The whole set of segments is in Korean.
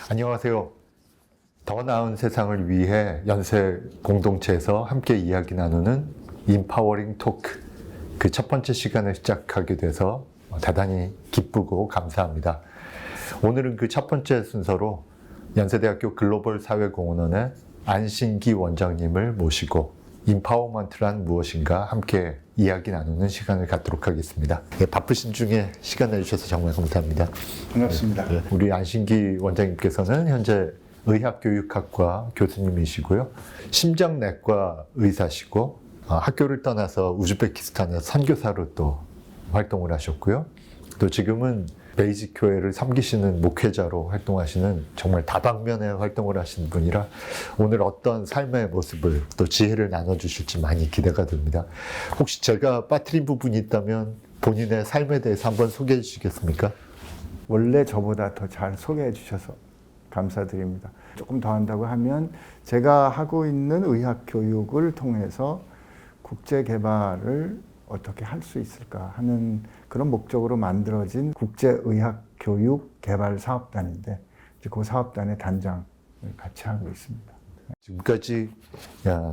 안녕하세요. 더 나은 세상을 위해 연세 공동체에서 함께 이야기 나누는 인파워링 토크, 그 첫 번째 시간을 시작하게 돼서 대단히 기쁘고 감사합니다. 오늘은 그 첫 번째 순서로 연세대학교 글로벌 사회공헌원의 안신기 원장님을 모시고 인파워먼트란 무엇인가 함께 이야기 나누는 시간을 갖도록 하겠습니다. 바쁘신 중에 시간 내주셔서 정말 감사합니다. 반갑습니다. 우리 안신기 원장님께서는 현재 의학교육학과 교수님이시고요. 심장내과 의사시고 학교를 떠나서 우즈베키스탄에 선교사로 또 활동을 하셨고요. 또 지금은 베이직 교회를 섬기시는 목회자로 활동하시는 정말 다방면의 활동을 하시는 분이라 오늘 어떤 삶의 모습을 또 지혜를 나눠주실지 많이 기대가 됩니다. 혹시 제가 빠뜨린 부분이 있다면 본인의 삶에 대해서 한번 소개해 주시겠습니까? 원래 저보다 더 잘 소개해 주셔서 감사드립니다. 조금 더 한다고 하면 제가 하고 있는 의학 교육을 통해서 국제 개발을 어떻게 할 수 있을까 하는 그런 목적으로 만들어진 국제의학교육개발사업단인데 그 사업단의 단장을 같이 하고 있습니다. 지금까지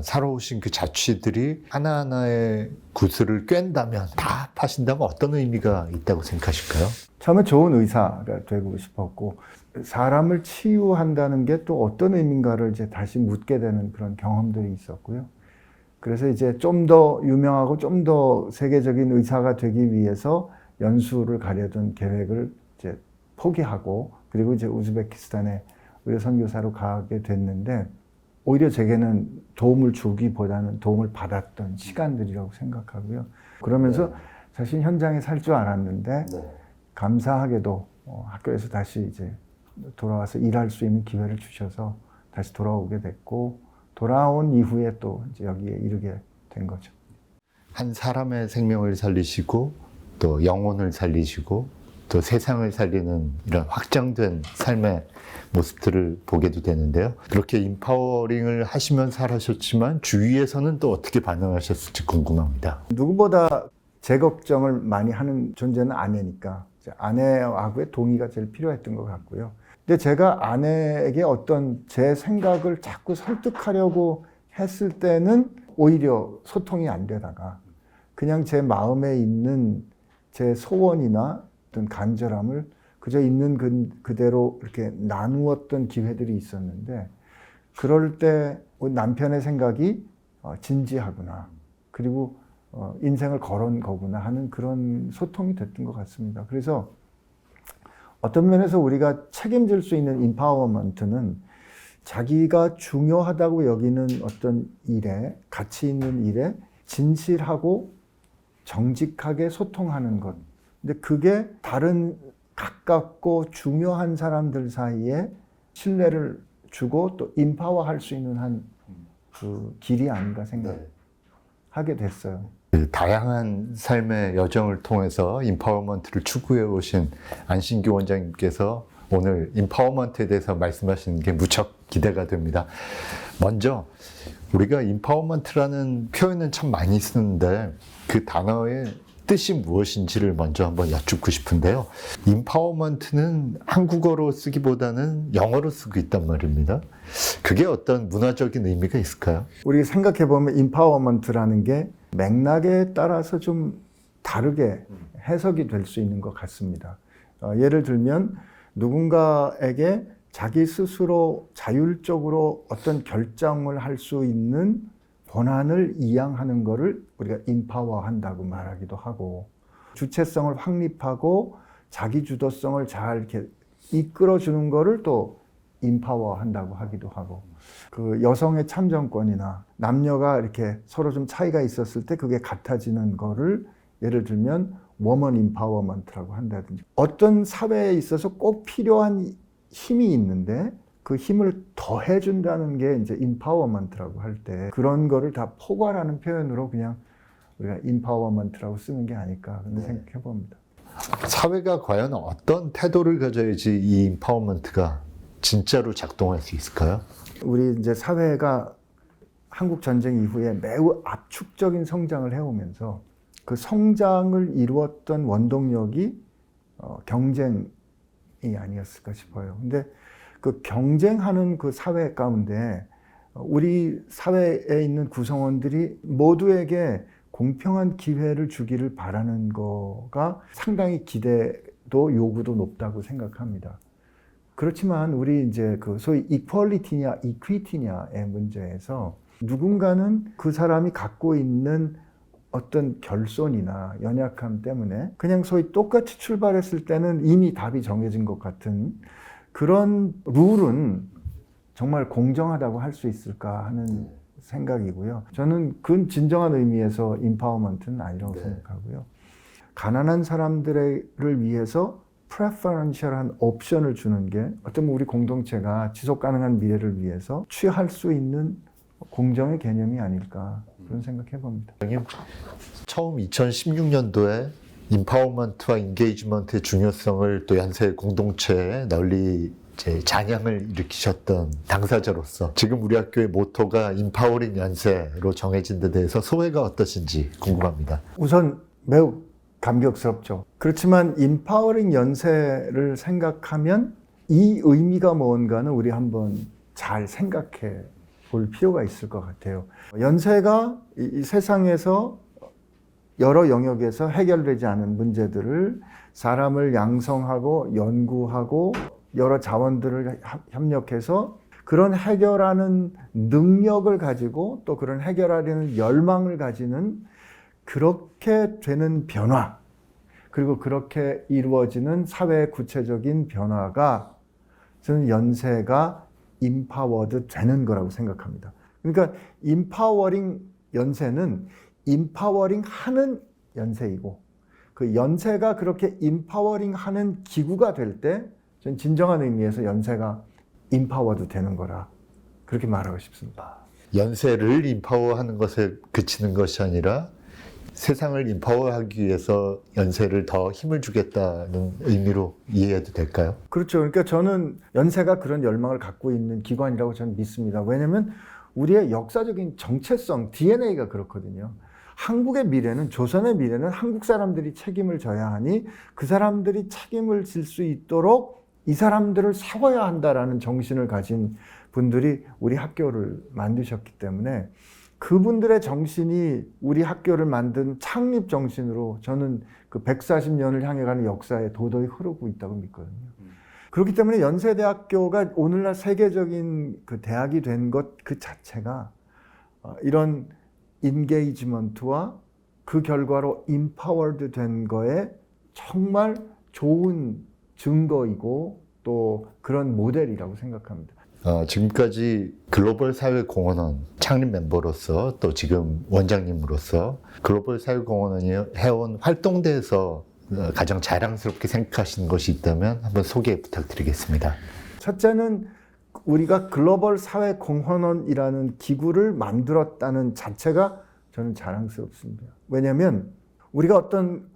살아오신 그 자취들이 하나하나의 구슬을 꿰다면 다 파신다면 어떤 의미가 있다고 생각하실까요? 처음에 좋은 의사가 되고 싶었고 사람을 치유한다는 게 또 어떤 의미인가를 이제 다시 묻게 되는 그런 경험들이 있었고요. 그래서 이제 좀 더 유명하고 좀 더 세계적인 의사가 되기 위해서 연수를 가려던 계획을 이제 포기하고 그리고 이제 우즈베키스탄에 의료 선교사로 가게 됐는데 오히려 제게는 도움을 주기보다는 도움을 받았던 시간들이라고 생각하고요. 그러면서 사실 현장에 살 줄 알았는데 감사하게도 학교에서 다시 이제 돌아와서 일할 수 있는 기회를 주셔서 다시 돌아오게 됐고 돌아온 이후에 또 이제 여기에 이르게 된 거죠. 한 사람의 생명을 살리시고 또 영혼을 살리시고 또 세상을 살리는 이런 확장된 삶의 모습들을 보게도 되는데요. 그렇게 인파워링을 하시면서 살아셨지만 주위에서는 또 어떻게 반응하셨을지 궁금합니다. 누구보다 제 걱정을 많이 하는 존재는 아내니까 아내하고의 동의가 제일 필요했던 것 같고요. 근데 제가 아내에게 어떤 제 생각을 자꾸 설득하려고 했을 때는 오히려 소통이 안 되다가 그냥 제 마음에 있는 제 소원이나 어떤 간절함을 그저 있는 그대로 이렇게 나누었던 기회들이 있었는데 그럴 때 남편의 생각이 진지하구나 그리고 인생을 걸은 거구나 하는 그런 소통이 됐던 것 같습니다. 그래서 어떤 면에서 우리가 책임질 수 있는 인파워먼트는 자기가 중요하다고 여기는 어떤 일에, 가치 있는 일에 진실하고 정직하게 소통하는 것. 근데 그게 다른 가깝고 중요한 사람들 사이에 신뢰를 주고 또 인파워할 수 있는 한 그 길이 아닌가 생각하게 됐어요. 다양한 삶의 여정을 통해서 인파워먼트를 추구해 오신 안신기 원장님께서 오늘 인파워먼트에 대해서 말씀하시는 게 무척 기대가 됩니다. 먼저 우리가 인파워먼트라는 표현은 참 많이 쓰는데 그 단어의 뜻이 무엇인지를 먼저 한번 여쭙고 싶은데요. 인파워먼트는 한국어로 쓰기보다는 영어로 쓰고 있단 말입니다. 그게 어떤 문화적인 의미가 있을까요? 우리 생각해보면 인파워먼트라는 게 맥락에 따라서 좀 다르게 해석이 될 수 있는 것 같습니다. 예를 들면 누군가에게 자기 스스로 자율적으로 어떤 결정을 할 수 있는 권한을 이양하는 것을 우리가 인파워한다고 말하기도 하고 주체성을 확립하고 자기 주도성을 잘 이렇게 이끌어주는 것을 또 인파워한다고 하기도 하고 그 여성의 참정권이나 남녀가 이렇게 서로 좀 차이가 있었을 때 그게 같아지는 거를 예를 들면 워먼 인파워먼트라고 한다든지 어떤 사회에 있어서 꼭 필요한 힘이 있는데 그 힘을 더해준다는 게 이제 인파워먼트라고 할 때 그런 거를 다 포괄하는 표현으로 그냥 우리가 인파워먼트라고 쓰는 게 아닐까 그런 생각해 봅니다. 사회가 과연 어떤 태도를 가져야지 이 인파워먼트가 진짜로 작동할 수 있을까요? 우리 이제 사회가 한국 전쟁 이후에 매우 압축적인 성장을 해오면서 그 성장을 이루었던 원동력이 경쟁이 아니었을까 싶어요. 근데 그 경쟁하는 그 사회 가운데 우리 사회에 있는 구성원들이 모두에게 공평한 기회를 주기를 바라는 거가 상당히 기대도 요구도 높다고 생각합니다. 그렇지만 우리 이제 그 소위 이퀄리티냐 이퀴티냐의 문제에서 누군가는 그 사람이 갖고 있는 어떤 결손이나 연약함 때문에 그냥 소위 똑같이 출발했을 때는 이미 답이 정해진 것 같은 그런 룰은 정말 공정하다고 할 수 있을까 하는 생각이고요. 저는 그건 진정한 의미에서 임파워먼트는 아니라고 생각하고요. 가난한 사람들을 위해서 프레퍼런셜한 옵션을 주는 게 어쩌면 우리 공동체가 지속 가능한 미래를 위해서 취할 수 있는 공정의 개념이 아닐까 그런 생각해 봅니다. 처음 2016년도에 임파워먼트와 인게이지먼트의 중요성을 또 연세 공동체에 널리 이제 잔향을 일으키셨던 당사자로서 지금 우리 학교의 모토가 임파워링 연세로 정해진 데 대해서 소회가 어떠신지 궁금합니다. 우선 매우 감격스럽죠. 그렇지만 임파워링 연세를 생각하면 이 의미가 뭔가는 우리 한번 잘 생각해 볼 필요가 있을 것 같아요. 연세가 이 세상에서 여러 영역에서 해결되지 않은 문제들을 사람을 양성하고 연구하고 여러 자원들을 협력해서 그런 해결하는 능력을 가지고 또 그런 해결하려는 열망을 가지는 그렇게 되는 변화 그리고 그렇게 이루어지는 사회의 구체적인 변화가 저는 연세가 임파워드 되는 거라고 생각합니다. 그러니까 임파워링 연세는 임파워링 하는 연세이고 그 연세가 그렇게 임파워링 하는 기구가 될 때 저는 진정한 의미에서 연세가 임파워드 되는 거라 그렇게 말하고 싶습니다. 연세를 임파워하는 것에 그치는 것이 아니라 세상을 임파워하기 위해서 연세를 더 힘을 주겠다는 의미로 이해해도 될까요? 그렇죠. 그러니까 저는 연세가 그런 열망을 갖고 있는 기관이라고 저는 믿습니다. 왜냐하면 우리의 역사적인 정체성, DNA가 그렇거든요. 한국의 미래는, 조선의 미래는 한국 사람들이 책임을 져야 하니 그 사람들이 책임을 질 수 있도록 이 사람들을 세워야 한다라는 정신을 가진 분들이 우리 학교를 만드셨기 때문에 그분들의 정신이 우리 학교를 만든 창립 정신으로 저는 그 140년을 향해 가는 역사에 도저히 흐르고 있다고 믿거든요. 그렇기 때문에 연세대학교가 오늘날 세계적인 그 대학이 된 것 그 자체가 이런 인게이지먼트와 그 결과로 임파워드 된 거에 정말 좋은 증거이고 또 그런 모델이라고 생각합니다. 지금까지 글로벌 사회공헌원 창립 멤버로서 또 지금 원장님으로서 글로벌 사회공헌원이 해온 활동대에서 가장 자랑스럽게 생각하시는 것이 있다면 한번 소개 부탁드리겠습니다. 첫째는 우리가 글로벌 사회공헌원이라는 기구를 만들었다는 자체가 저는 자랑스럽습니다. 왜냐하면 우리가 어떤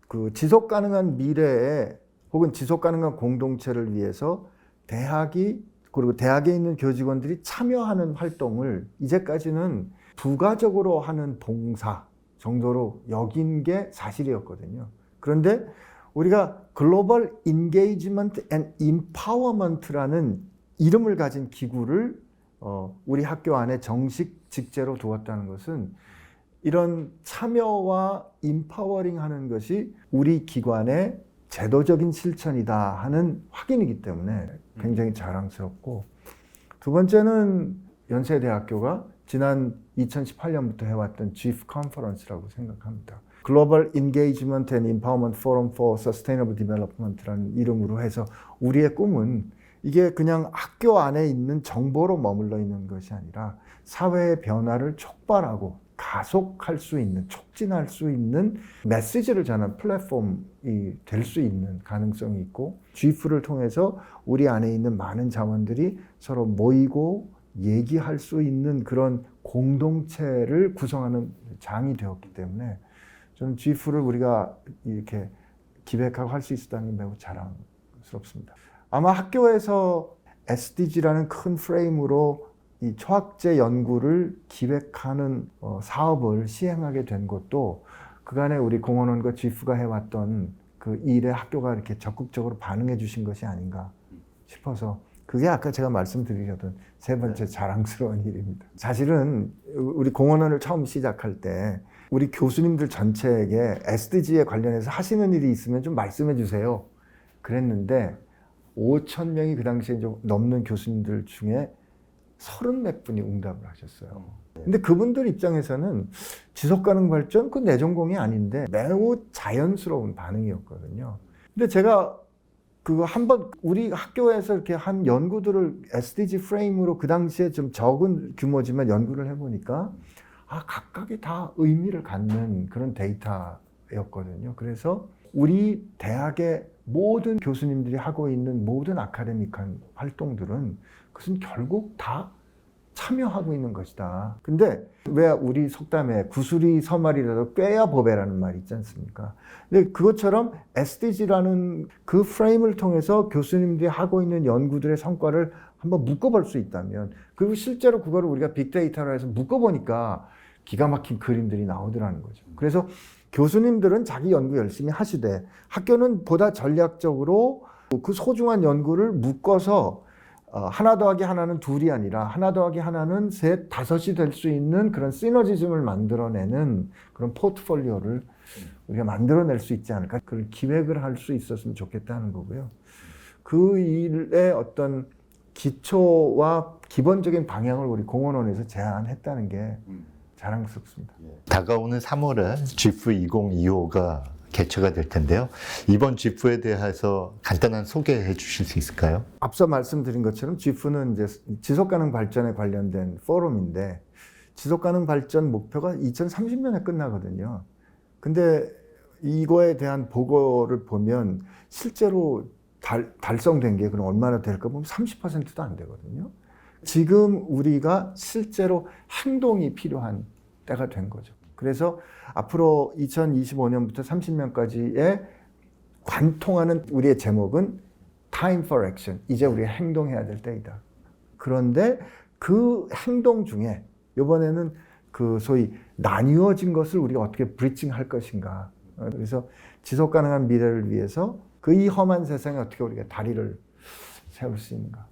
그 지속 가능한 미래에 혹은 지속 가능한 공동체를 위해서 대학이 그리고 대학에 있는 교직원들이 참여하는 활동을 이제까지는 부가적으로 하는 봉사 정도로 여긴 게 사실이었거든요. 그런데 우리가 글로벌 인게이지먼트 앤 임파워먼트라는 이름을 가진 기구를 우리 학교 안에 정식 직제로 두었다는 것은 이런 참여와 임파워링 하는 것이 우리 기관의 제도적인 실천이다 하는 확인이기 때문에 굉장히 자랑스럽고, 두 번째는 연세대학교가 지난 2018년부터 해왔던 GIF 컨퍼런스라고 생각합니다. Global Engagement and Empowerment Forum for Sustainable Development라는 이름으로 해서 우리의 꿈은 이게 그냥 학교 안에 있는 정보로 머물러 있는 것이 아니라 사회의 변화를 촉발하고 가속할 수 있는, 촉진할 수 있는 메시지를 전하는 플랫폼이 될 수 있는 가능성이 있고, GIF를 통해서 우리 안에 있는 많은 자원들이 서로 모이고 얘기할 수 있는 그런 공동체를 구성하는 장이 되었기 때문에 저는 GIF를 우리가 이렇게 기획하고 할 수 있었다는 게 매우 자랑스럽습니다. 아마 학교에서 SDG라는 큰 프레임으로 이 초학제 연구를 기획하는 사업을 시행하게 된 것도 그간에 우리 공헌원과 GIF가 해왔던 그 일에 학교가 이렇게 적극적으로 반응해 주신 것이 아닌가 싶어서 그게 아까 제가 말씀드리려던 세 번째 자랑스러운 일입니다. 사실은 우리 공원원을 처음 시작할 때 우리 교수님들 전체에게 SDG에 관련해서 하시는 일이 있으면 좀 말씀해 주세요. 그랬는데 5천 명이 그 당시에 좀 넘는 교수님들 중에 30몇 분이 응답을 하셨어요. 근데 그분들 입장에서는 지속가능 발전 그 내 전공이 아닌데 매우 자연스러운 반응이었거든요. 근데 제가 그거 한번 우리 학교에서 이렇게 한 연구들을 SDG 프레임으로 그 당시에 좀 적은 규모지만 연구를 해보니까 각각이 다 의미를 갖는 그런 데이터였거든요. 그래서 우리 대학의 모든 교수님들이 하고 있는 모든 아카데믹한 활동들은 그것은 결국 다 참여하고 있는 것이다. 근데 왜 우리 속담에 구슬이 서말이라도 꿰야 보배라는 말이 있지 않습니까? 근데 그것처럼 SDG라는 그 프레임을 통해서 교수님들이 하고 있는 연구들의 성과를 한번 묶어볼 수 있다면, 그리고 실제로 그거를 우리가 빅데이터로 해서 묶어보니까 기가 막힌 그림들이 나오더라는 거죠. 그래서 교수님들은 자기 연구 열심히 하시되 학교는 보다 전략적으로 그 소중한 연구를 묶어서 하나 더하기 하나는 둘이 아니라 하나 더하기 하나는 셋, 다섯이 될 수 있는 그런 시너지즘을 만들어내는 그런 포트폴리오를 우리가 만들어낼 수 있지 않을까. 그런 기획을 할 수 있었으면 좋겠다는 거고요. 그 일의 어떤 기초와 기본적인 방향을 우리 공원원에서 제안했다는 게 자랑스럽습니다. 다가오는 3월에 GIF 2025가 개최가 될 텐데요. 이번 GIF에 대해서 간단한 소개해 주실 수 있을까요? 앞서 말씀드린 것처럼 GIF는 이제 지속가능 발전에 관련된 포럼인데 지속가능 발전 목표가 2030년에 끝나거든요. 근데 이거에 대한 보고를 보면 실제로 달성된 게 그럼 얼마나 될까 보면 30%도 안 되거든요. 지금 우리가 실제로 행동이 필요한 때가 된 거죠. 그래서 앞으로 2025년부터 30년까지의 관통하는 우리의 제목은 Time for Action. 이제 우리가 행동해야 될 때이다. 그런데 그 행동 중에 이번에는 그 소위 나뉘어진 것을 우리가 어떻게 브리칭할 것인가. 그래서 지속 가능한 미래를 위해서 그 이 험한 세상에 어떻게 우리가 다리를 세울 수 있는가.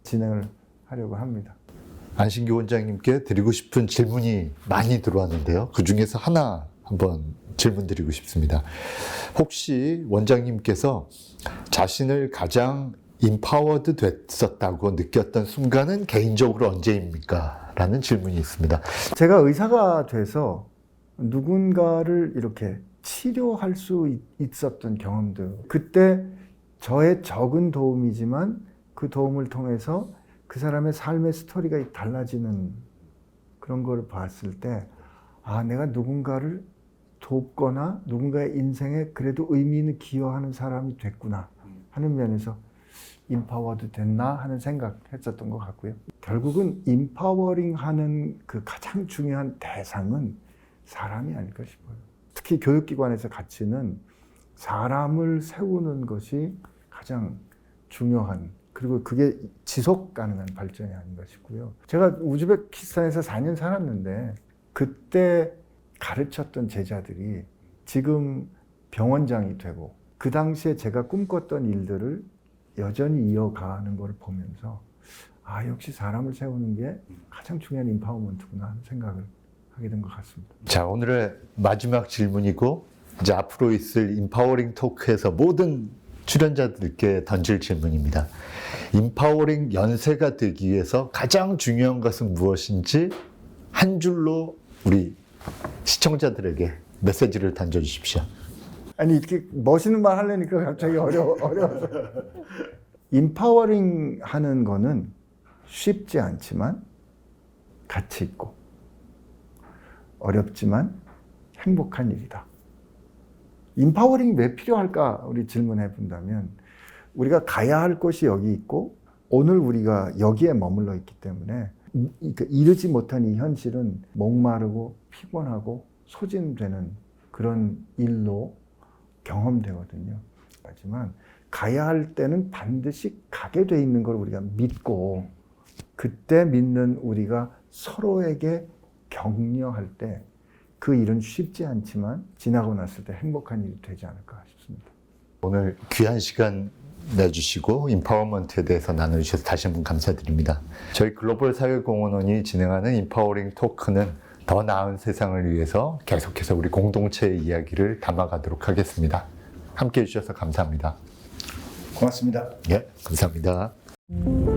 진행을 하려고 합니다. 안신교 원장님께 드리고 싶은 질문이 많이 들어왔는데요. 그 중에서 하나 한번 질문 드리고 싶습니다. 혹시 원장님께서 자신을 가장 임파워드 됐었다고 느꼈던 순간은 개인적으로 언제입니까? 라는 질문이 있습니다. 제가 의사가 돼서 누군가를 이렇게 치료할 수 있었던 경험들, 그때 저의 적은 도움이지만 그 도움을 통해서 그 사람의 삶의 스토리가 달라지는 그런 걸 봤을 때 내가 누군가를 돕거나 누군가의 인생에 그래도 의미 있는 기여하는 사람이 됐구나 하는 면에서 임파워드 됐나 하는 생각했었던 것 같고요. 결국은 임파워링 하는 그 가장 중요한 대상은 사람이 아닐까 싶어요. 특히 교육기관에서 가치는 사람을 세우는 것이 가장 중요한, 그리고 그게 지속 가능한 발전이 아닌가 싶고요. 제가 우즈베키스탄에서 4년 살았는데 그때 가르쳤던 제자들이 지금 병원장이 되고 그 당시에 제가 꿈꿨던 일들을 여전히 이어가는 걸 보면서 역시 사람을 세우는 게 가장 중요한 임파워먼트구나 하는 생각을 하게 된 것 같습니다. 자, 오늘의 마지막 질문이고 이제 앞으로 있을 임파워링 토크에서 모든 출연자들께 던질 질문입니다. 임파워링 연세가 되기 위해서 가장 중요한 것은 무엇인지 한 줄로 우리 시청자들에게 메시지를 던져주십시오. 아니 이렇게 멋있는 말 하려니까 갑자기 어려워서. 임파워링 하는 거는 쉽지 않지만 가치 있고 어렵지만 행복한 일이다. 임파워링이 왜 필요할까 우리 질문해 본다면 우리가 가야 할 곳이 여기 있고 오늘 우리가 여기에 머물러 있기 때문에 이르지 못한 이 현실은 목마르고 피곤하고 소진되는 그런 일로 경험되거든요. 하지만 가야 할 때는 반드시 가게 돼 있는 걸 우리가 믿고 그때 믿는 우리가 서로에게 격려할 때 그 일은 쉽지 않지만 지나고 났을 때 행복한 일이 되지 않을까 싶습니다. 오늘 귀한 시간 내주시고 인파워먼트에 대해서 나눠주셔서 다시 한번 감사드립니다. 저희 글로벌 사회공헌원이 진행하는 인파워링 토크는 더 나은 세상을 위해서 계속해서 우리 공동체의 이야기를 담아가도록 하겠습니다. 함께해 주셔서 감사합니다. 고맙습니다. 예, 감사합니다.